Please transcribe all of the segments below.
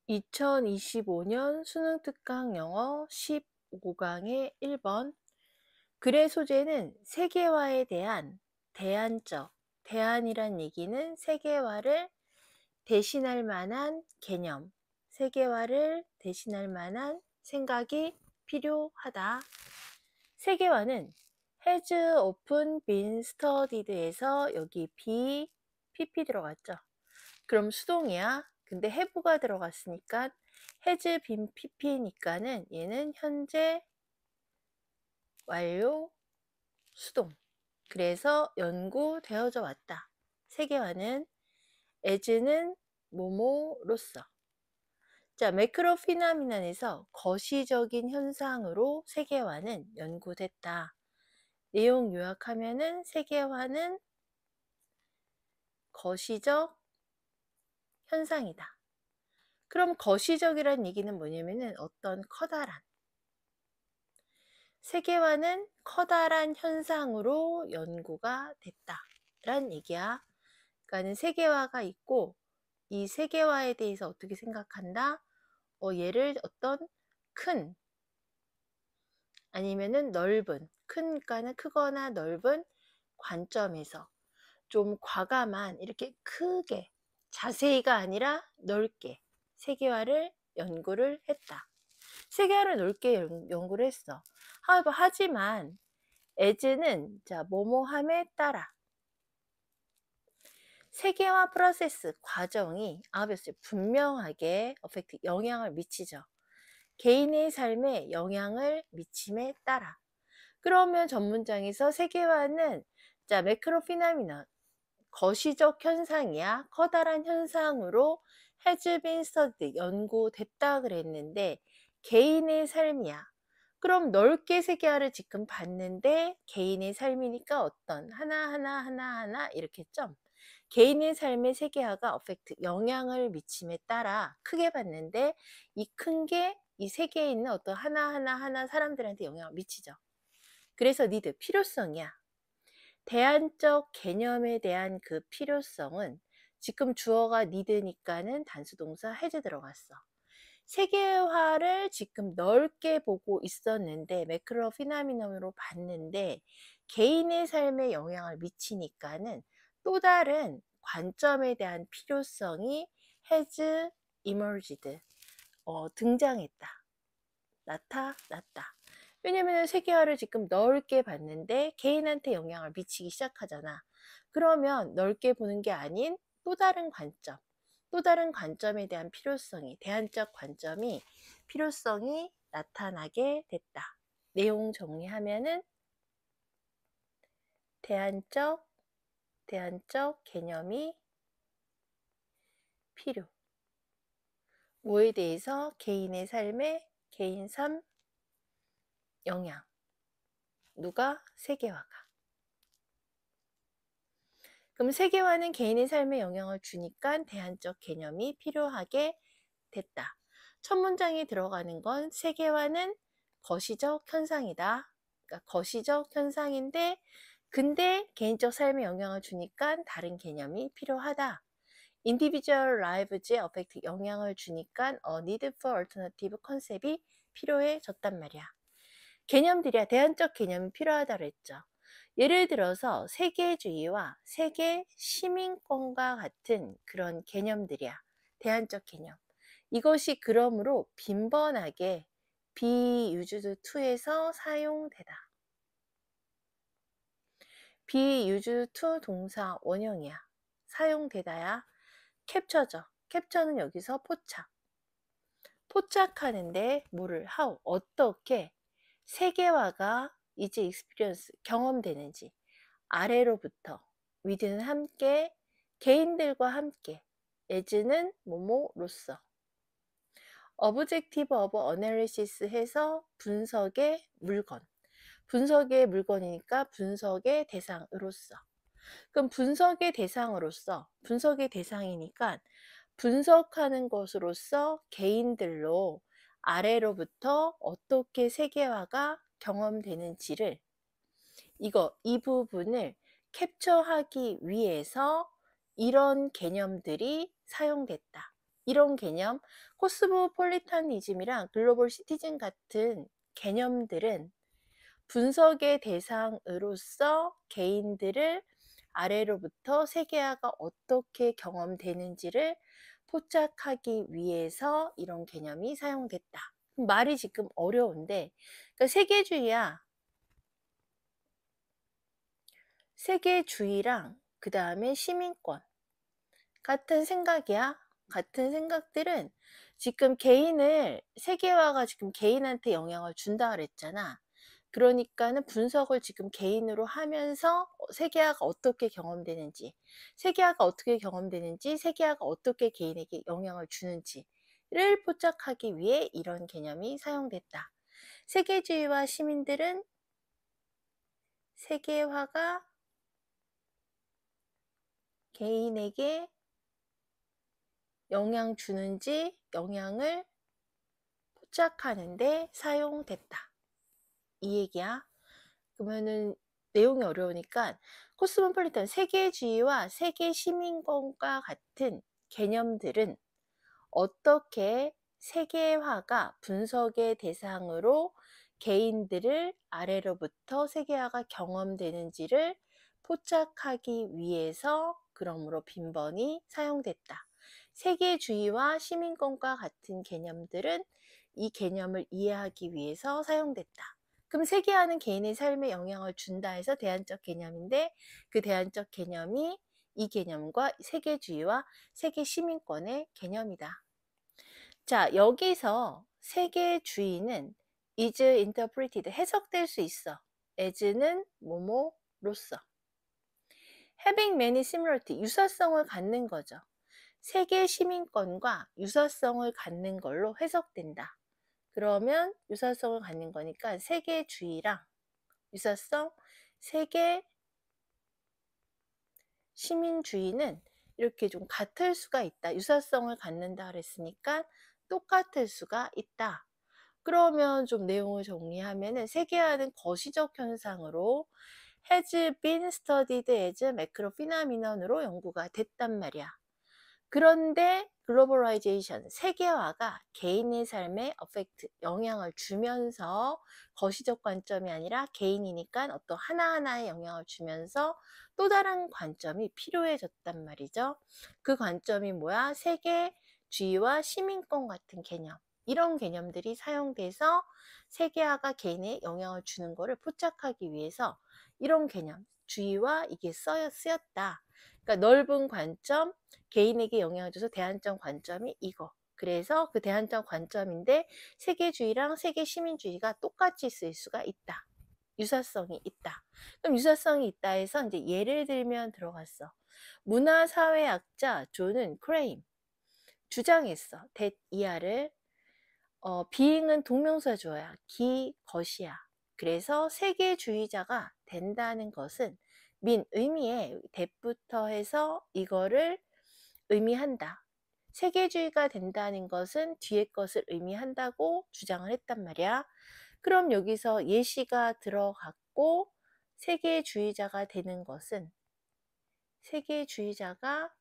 2025년 수능 특강 영어 15강의 1번. 글의 소재는 세계화에 대한 대안적, 대안이란 얘기는 세계화를 대신할 만한 개념, 세계화를 대신할 만한 생각이 필요하다. 세계화는 has often been studied에서 여기 be, pp 들어갔죠. 그럼 수동이야. 근데 have가 들어갔으니까 has been pp니까는 얘는 현재 완료 수동. 그래서 연구되어져 왔다. 세계화는 as는 뭐뭐로서. 자, 매크로 피나미난에서 거시적인 현상으로 세계화는 연구됐다. 내용 요약하면은 세계화는 거시적 현상이다. 그럼 거시적이란 얘기는 뭐냐면은 어떤 커다란, 세계화는 커다란 현상으로 연구가 됐다 란 얘기야. 그러니까 세계화가 있고 이 세계화에 대해서 어떻게 생각한다? 얘를 어떤 큰 아니면은 넓은, 큰가는 크거나 넓은 관점에서 좀 과감한, 이렇게 크게, 자세히가 아니라 넓게 세계화를 연구를 했다. 세계화를 넓게 연구를 했어. 하지만 as는 자 뭐뭐함에 따라 세계화 프로세스 과정이 obviously 분명하게 affect 영향을 미치죠. 개인의 삶에 영향을 미침에 따라. 그러면 전문장에서 세계화는 자 매크로 피나미나 거시적 현상이야. 커다란 현상으로 has been studied 연구됐다 그랬는데 개인의 삶이야. 그럼 넓게 세계화를 지금 봤는데 개인의 삶이니까 어떤 하나하나 이렇게 했죠. 개인의 삶의 세계화가 affect 영향을 미침에 따라 크게 봤는데 이 큰 게 이 세계에 있는 어떤 하나하나 사람들한테 영향을 미치죠. 그래서 need 필요성이야. 대안적 개념에 대한 그 필요성은 지금 주어가 need니까는 단수동사 has 들어갔어. 세계화를 지금 넓게 보고 있었는데 매크로 피나미넘으로 봤는데 개인의 삶에 영향을 미치니까는 또 다른 관점에 대한 필요성이 has emerged 등장했다. 나타났다. 왜냐면 세계화를 지금 넓게 봤는데 개인한테 영향을 미치기 시작하잖아. 그러면 넓게 보는 게 아닌 또 다른 관점, 또 다른 관점에 대한 필요성이, 대안적 관점이, 필요성이 나타나게 됐다. 내용 정리하면은 대안적 개념이 필요. 뭐에 대해서? 개인의 삶에, 개인 삶 영향. 누가? 세계화가. 그럼 세계화는 개인의 삶에 영향을 주니까 대안적 개념이 필요하게 됐다. 첫 문장에 들어가는 건 세계화는 거시적 현상이다. 그러니까 거시적 현상인데 근데 개인적 삶에 영향을 주니까 다른 개념이 필요하다. individual lives에 affect 영향을 주니까 need for alternative 컨셉이 필요해졌단 말이야. 개념들이야. 대안적 개념이 필요하다 그랬죠. 예를 들어서 세계주의와 세계 시민권과 같은 그런 개념들이야. 대안적 개념. 이것이 그러므로 빈번하게 be used to에서 사용되다. be used to 동사 원형이야. 사용되다야. 캡처죠. 캡처는 여기서 포착. 포착하는데 뭐를 how 어떻게 세계화가 이제 experience 경험되는지 아래로부터 with는 함께 개인들과 함께 as는 뭐뭐로서 objective of analysis 해서 분석의 물건 분석의 물건이니까 분석의 대상으로서 그럼 분석의 대상으로서 분석의 대상이니까 분석하는 것으로서 개인들로 아래로부터 어떻게 세계화가 경험되는지를 이 부분을 캡처하기 위해서 이런 개념들이 사용됐다. 이런 개념, 코스모폴리타니즘이랑 글로벌 시티즌 같은 개념들은 분석의 대상으로서 개인들을 아래로부터 세계화가 어떻게 경험되는지를 포착하기 위해서 이런 개념이 사용됐다. 말이 지금 어려운데, 그러니까 세계주의랑 그 다음에 시민권 같은 생각이야. 같은 생각들은 지금 개인을 세계화가 지금 개인한테 영향을 준다 그랬잖아. 그러니까는 분석을 지금 개인으로 하면서 세계화가 어떻게 경험되는지, 세계화가 어떻게 개인에게 영향을 주는지를 포착하기 위해 이런 개념이 사용됐다. 세계주의와 시민들은 세계화가 개인에게 영향 주는지 영향을 포착하는데 사용됐다. 이 얘기야. 그러면은 내용이 어려우니까 코스모폴리탄 세계주의와 세계 시민권과 같은 개념들은 어떻게 세계화가 분석의 대상으로 개인들을 아래로부터 세계화가 경험되는지를 포착하기 위해서 그러므로 빈번히 사용됐다. 세계주의와 시민권과 같은 개념들은 이 개념을 이해하기 위해서 사용됐다. 그럼 세계화는 개인의 삶에 영향을 준다 해서 대안적 개념인데 그 대안적 개념이 이 개념과 세계주의와 세계 시민권의 개념이다. 자, 여기서 세계주의는 is interpreted 해석될 수 있어. as는 뭐뭐로서. having many similarity 유사성을 갖는 거죠. 세계 시민권과 유사성을 갖는 걸로 해석된다. 그러면 유사성을 갖는 거니까 세계주의랑 유사성, 세계 시민주의는 이렇게 좀 같을 수가 있다. 유사성을 갖는다 그랬으니까 똑같을 수가 있다. 그러면 좀 내용을 정리하면은 세계화는 거시적 현상으로 has been studied as macro phenomenon으로 연구가 됐단 말이야. 그런데 글로벌라이제이션, 세계화가 개인의 삶에 어펙트, 영향을 주면서 거시적 관점이 아니라 개인이니까 어떤 하나하나에 영향을 주면서 또 다른 관점이 필요해졌단 말이죠. 그 관점이 뭐야? 세계주의와 시민권 같은 개념. 이런 개념들이 사용돼서 세계화가 개인에 영향을 주는 것을 포착하기 위해서 이런 개념, 주의와 이게 쓰였다. 그러니까 넓은 관점, 개인에게 영향을 줘서 대안적 관점이 이거. 그래서 그 대안적 관점인데 세계주의랑 세계 시민주의가 똑같이 쓰일 수가 있다. 유사성이 있다. 그럼 유사성이 있다 해서 이제 예를 들면 들어갔어. 문화사회학자 존은 크레임 주장했어. that 이하를 being은 동명사 주어야 것이야. 그래서 세계주의자가 된다는 것은 의미에 that부터 해서 이거를 의미한다. 세계주의가 된다는 것은 뒤에 것을 의미한다고 주장을 했단 말이야. 그럼 여기서 예시가 들어갔고 세계주의자가 되는 것은 세계주의자가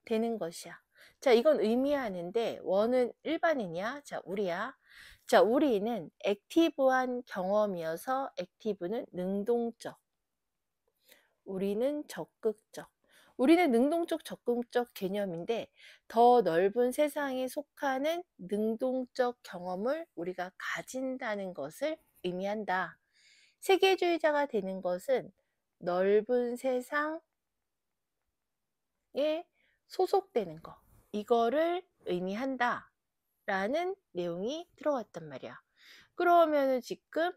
되는 것이야. 자, 이건 의미하는데 원은 일반인이야. 자, 우리야. 자, 우리는 액티브한 경험이어서 액티브는 능동적. 우리는 적극적. 우리는 능동적, 적극적 개념인데 더 넓은 세상에 속하는 능동적 경험을 우리가 가진다는 것을 의미한다. 세계주의자가 되는 것은 넓은 세상에 소속되는 거. 이거를 의미한다. 라는 내용이 들어갔단 말이야. 그러면은 지금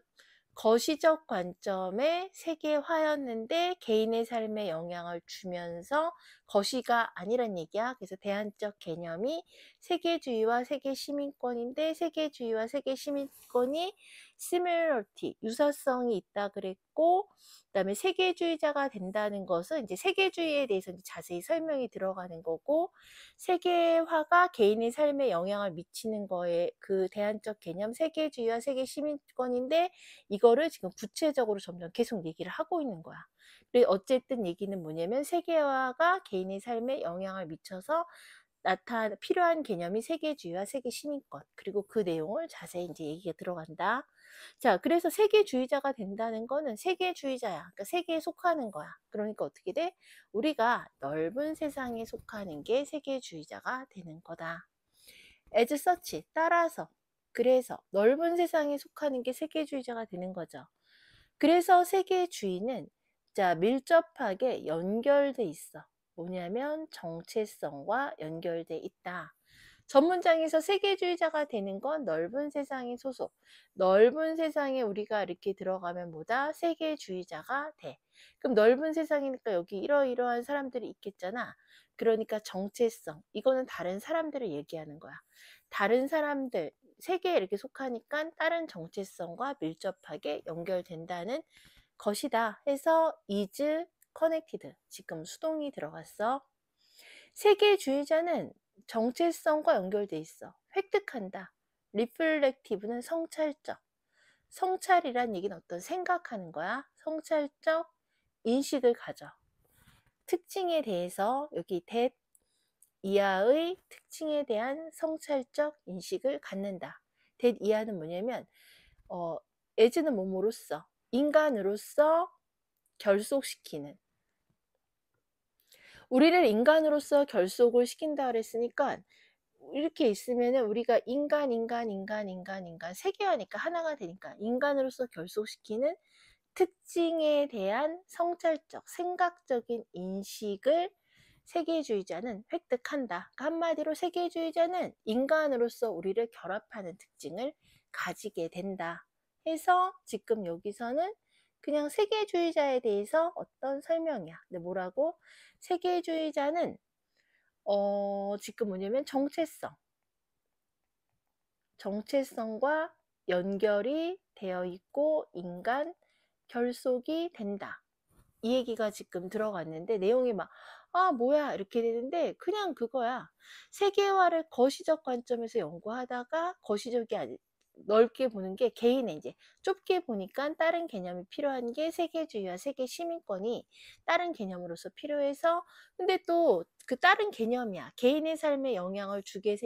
거시적 관점의 세계화였는데 개인의 삶에 영향을 주면서 거시가 아니란 얘기야. 그래서 대안적 개념이 세계주의와 세계 시민권인데 세계주의와 세계 시민권이 similarity, 유사성이 있다 그랬고 그다음에 세계주의자가 된다는 것은 이제 세계주의에 대해서 이제 자세히 설명이 들어가는 거고 세계화가 개인의 삶에 영향을 미치는 거에 그 대안적 개념 세계주의와 세계 시민권인데 이거를 지금 구체적으로 점점 계속 얘기를 하고 있는 거야. 어쨌든 얘기는 뭐냐면 세계화가 개인의 삶에 영향을 미쳐서 필요한 개념이 세계주의와 세계시민권, 그리고 그 내용을 자세히 이제 얘기가 들어간다. 자, 그래서 세계주의자가 된다는 거는 세계주의자야. 그러니까 세계에 속하는 거야. 그러니까 어떻게 돼? 우리가 넓은 세상에 속하는 게 세계주의자가 되는 거다. as such, 따라서, 그래서 넓은 세상에 속하는 게 세계주의자가 되는 거죠. 그래서 세계주의는 자, 밀접하게 연결돼 있어. 뭐냐면 정체성과 연결돼 있다. 전문장에서 세계주의자가 되는 건 넓은 세상의 소속. 넓은 세상에 우리가 이렇게 들어가면 뭐다? 세계주의자가 돼. 그럼 넓은 세상이니까 여기 이러이러한 사람들이 있겠잖아. 그러니까 정체성. 이거는 다른 사람들을 얘기하는 거야. 다른 사람들, 세계에 이렇게 속하니까 다른 정체성과 밀접하게 연결된다는 것이다 해서 is connected. 지금 수동이 들어갔어. 세계주의자는 정체성과 연결돼 있어. 획득한다. 리플렉티브는 성찰적. 성찰이란 얘기는 어떤 생각하는 거야. 성찰적 인식을 가져. 특징에 대해서 여기 that 이하의 특징에 대한 성찰적 인식을 갖는다. that 이하는 뭐냐면 as는 뭐뭐로서, 인간으로서 결속시키는. 우리를 인간으로서 결속을 시킨다 그랬으니까 이렇게 있으면은 우리가 인간 세계화니까 하나가 되니까 인간으로서 결속시키는 특징에 대한 성찰적, 생각적인 인식을 세계주의자는 획득한다. 그러니까 한마디로 세계주의자는 인간으로서 우리를 결합하는 특징을 가지게 된다. 해서 지금 여기서는 그냥 세계주의자에 대해서 어떤 설명이야. 근데 뭐라고? 세계주의자는 지금 뭐냐면 정체성과 연결이 되어 있고 인간 결속이 된다. 이 얘기가 지금 들어갔는데 내용이 막 뭐야 이렇게 되는데 그냥 그거야. 세계화를 거시적 관점에서 연구하다가 거시적이 아니 넓게 보는 게 개인의 이제 좁게 보니까 다른 개념이 필요한 게 세계주의와 세계 시민권이 다른 개념으로서 필요해서 근데 또 그 다른 개념이야. 개인의 삶에 영향을 주게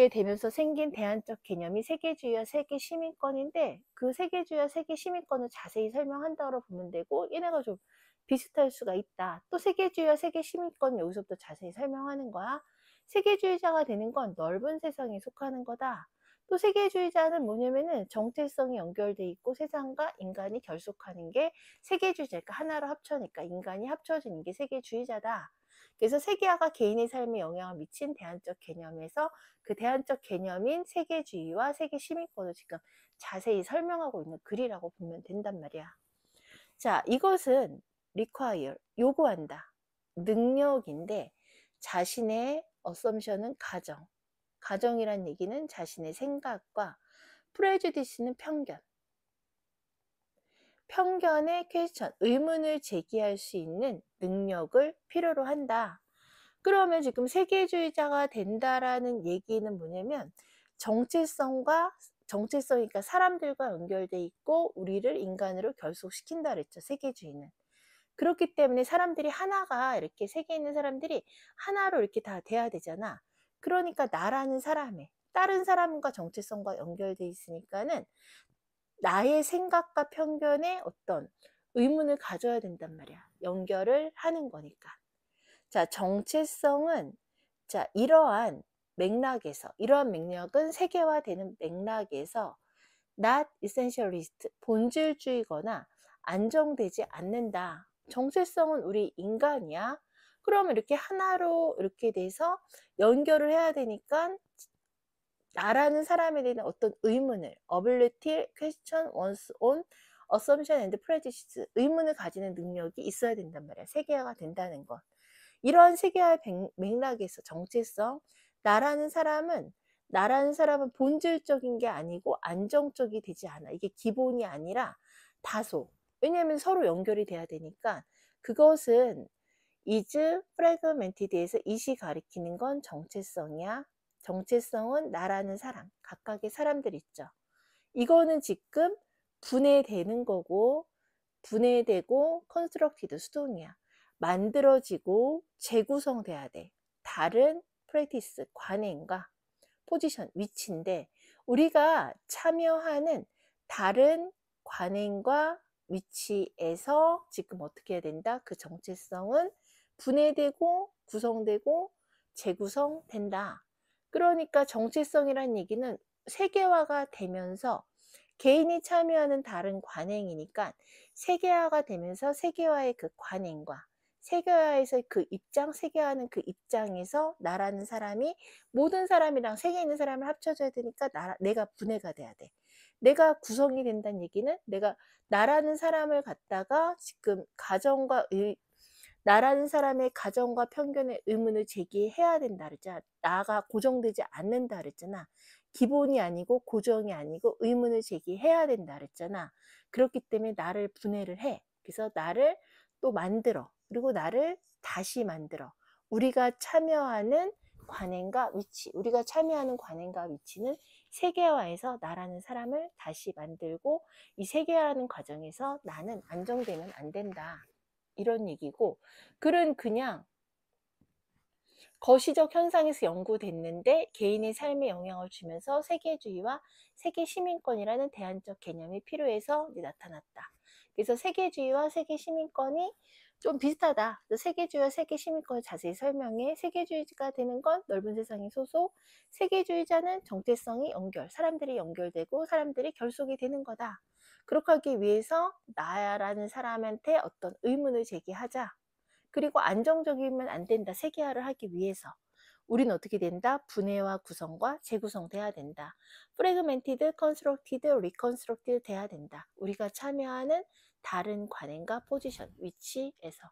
되면서 생긴 대안적 개념이 세계주의와 세계 시민권인데 그 세계주의와 세계 시민권을 자세히 설명한다고 보면 되고 얘네가 좀 비슷할 수가 있다. 또 세계주의와 세계 시민권 여기서부터 자세히 설명하는 거야. 세계주의자가 되는 건 넓은 세상에 속하는 거다. 또 세계주의자는 뭐냐면은 정체성이 연결돼 있고 세상과 인간이 결속하는 게 세계주의자니까 하나로 합쳐니까 인간이 합쳐지는 게 세계주의자다. 그래서 세계화가 개인의 삶에 영향을 미친 대안적 개념에서 그 대안적 개념인 세계주의와 세계 시민권을 지금 자세히 설명하고 있는 글이라고 보면 된단 말이야. 자, 이것은 require, 요구한다. 능력인데 자신의 assumption은 가정이란 얘기는 자신의 생각과 prejudice는 편견의 퀘스천, 의문을 제기할 수 있는 능력을 필요로 한다. 그러면 지금 세계주의자가 된다라는 얘기는 뭐냐면 정체성이니까 사람들과 연결돼 있고 우리를 인간으로 결속시킨다 그랬죠. 세계주의는. 그렇기 때문에 사람들이 하나가 이렇게 세계에 있는 사람들이 하나로 이렇게 다 돼야 되잖아. 그러니까 나라는 다른 사람과 정체성과 연결돼 있으니까는 나의 생각과 편견에 어떤 의문을 가져야 된단 말이야. 연결을 하는 거니까. 자, 정체성은 자, 이러한 맥락은 세계화되는 맥락에서 not essentialist, 본질주의거나 안정되지 않는다. 정체성은 우리 인간이야. 그러면 이렇게 하나로 이렇게 돼서 연결을 해야 되니까 나라는 사람에 대한 어떤 의문을 ability, question one's own assumption and prejudice, 의문을 가지는 능력이 있어야 된단 말이야. 세계화가 된다는 것. 이러한 세계화의 맥락에서 정체성, 나라는 사람은 본질적인 게 아니고 안정적이 되지 않아. 이게 기본이 아니라 다소. 왜냐하면 서로 연결이 돼야 되니까 그것은 is fragmented에서 it이 가리키는 건 정체성이야. 정체성은 나라는 사람, 각각의 사람들 있죠. 이거는 지금 분해되고 constructed 수동이야. 만들어지고 재구성돼야 돼. 다른 프랙티스, 관행과 포지션, 위치인데 우리가 참여하는 다른 관행과 위치에서 지금 어떻게 해야 된다? 그 정체성은 분해되고 구성되고 재구성된다. 그러니까 정체성이란 얘기는 세계화가 되면서 개인이 참여하는 다른 관행이니까 세계화가 되면서 세계화의 그 관행과 세계화에서 그 입장, 세계화하는 그 입장에서 나라는 사람이 모든 사람이랑 세계에 있는 사람을 합쳐줘야 되니까 내가 분해가 돼야 돼. 내가 구성이 된다는 얘기는 내가 나라는 사람을 갖다가 지금 나라는 사람의 가정과 편견의 의문을 제기해야 된다 그랬잖아. 나가 고정되지 않는다 그랬잖아. 기본이 아니고 고정이 아니고 의문을 제기해야 된다 그랬잖아. 그렇기 때문에 나를 분해를 해. 그래서 나를 또 만들어. 그리고 나를 다시 만들어. 우리가 참여하는 관행과 위치, 우리가 참여하는 관행과 위치는 세계화에서 나라는 사람을 다시 만들고 이 세계화하는 과정에서 나는 안정되면 안 된다. 이런 얘기고, 글은 그냥 거시적 현상에서 연구됐는데 개인의 삶에 영향을 주면서 세계주의와 세계시민권이라는 대안적 개념이 필요해서 나타났다. 그래서 세계주의와 세계시민권이 좀 비슷하다. 세계주의와 세계시민권을 자세히 설명해. 세계주의가 되는 건 넓은 세상의 소속, 세계주의자는 정체성이 사람들이 연결되고 사람들이 결속이 되는 거다. 그렇게 하기 위해서 나라는 사람한테 어떤 의문을 제기하자. 그리고 안정적이면 안 된다. 세계화를 하기 위해서. 우리는 어떻게 된다? 분해와 구성과 재구성돼야 된다. 프래그멘티드, 컨스트럭티드, 리컨스트럭티드 돼야 된다. 우리가 참여하는 다른 관행과 포지션, 위치에서.